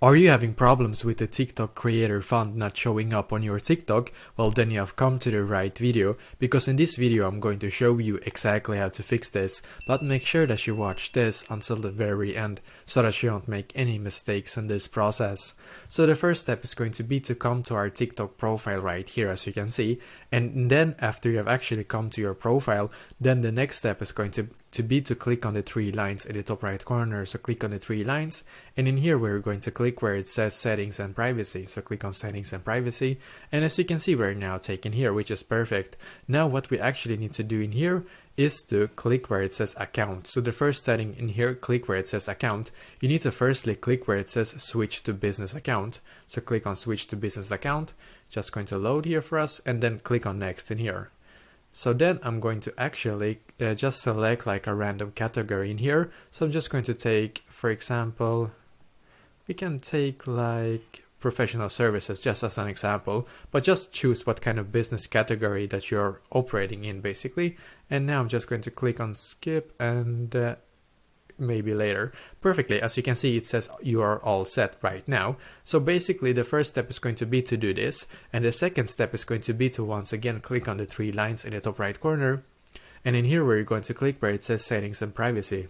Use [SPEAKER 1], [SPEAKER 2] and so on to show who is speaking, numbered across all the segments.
[SPEAKER 1] Are you having problems with the TikTok creator fund not showing up on your TikTok? Well, then you have come to the right video, because in this video I'm going to show you exactly how to fix this, but make sure that you watch this until the very end so that you don't make any mistakes in this process. So the first step is going to be to come to our TikTok profile right here, as you can see, and then after you have actually come to your profile, then the next step is going to be to click on the three lines in the top right corner. So click on the three lines, and in here we're going to click where it says settings and privacy. So click on settings and privacy, and as you can see we're now taken here, which is perfect. Now what we actually need to do in here is to click where it says account. So the first setting in here, click where it says account. You need to firstly click where it says switch to business account. So click on switch to business account, just going to load here for us, and then click on next in here. So then I'm going to actually just select like a random category in here. So I'm just going to take, for example, we can take like professional services just as an example, but just choose what kind of business category that you're operating in basically. And now I'm just going to click on skip and maybe later. Perfectly, as you can see it says you are all set right now. So basically the first step is going to be to do this, and the second step is going to be to once again click on the three lines in the top right corner, and in here we're going to click where it says settings and privacy.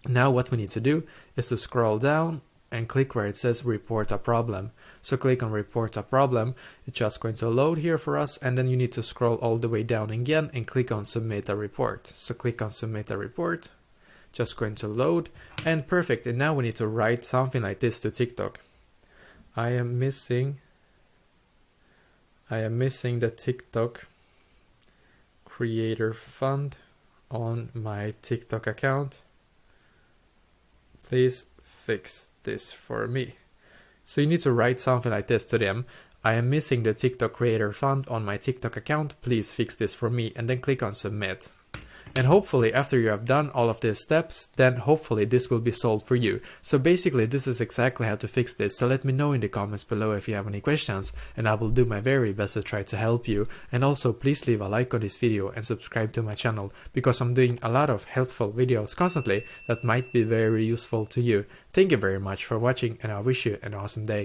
[SPEAKER 1] Now what we need to do is to scroll down and click where it says report a problem. So click on report a problem, it's just going to load here for us, and then you need to scroll all the way down again and click on submit a report. So click on submit a report, just going to load, and perfect. And now we need to write something like this to TikTok. I am missing the TikTok creator fund on my TikTok account. Please fix this for me. So you need to write something like this to them. I am missing the TikTok creator fund on my TikTok account. Please fix this for me, and then click on submit. And hopefully after you have done all of these steps, then hopefully this will be solved for you. So basically this is exactly how to fix this. So let me know in the comments below if you have any questions, and I will do my very best to try to help you. And also please leave a like on this video and subscribe to my channel, because I'm doing a lot of helpful videos constantly that might be very useful to you. Thank you very much for watching, and I wish you an awesome day.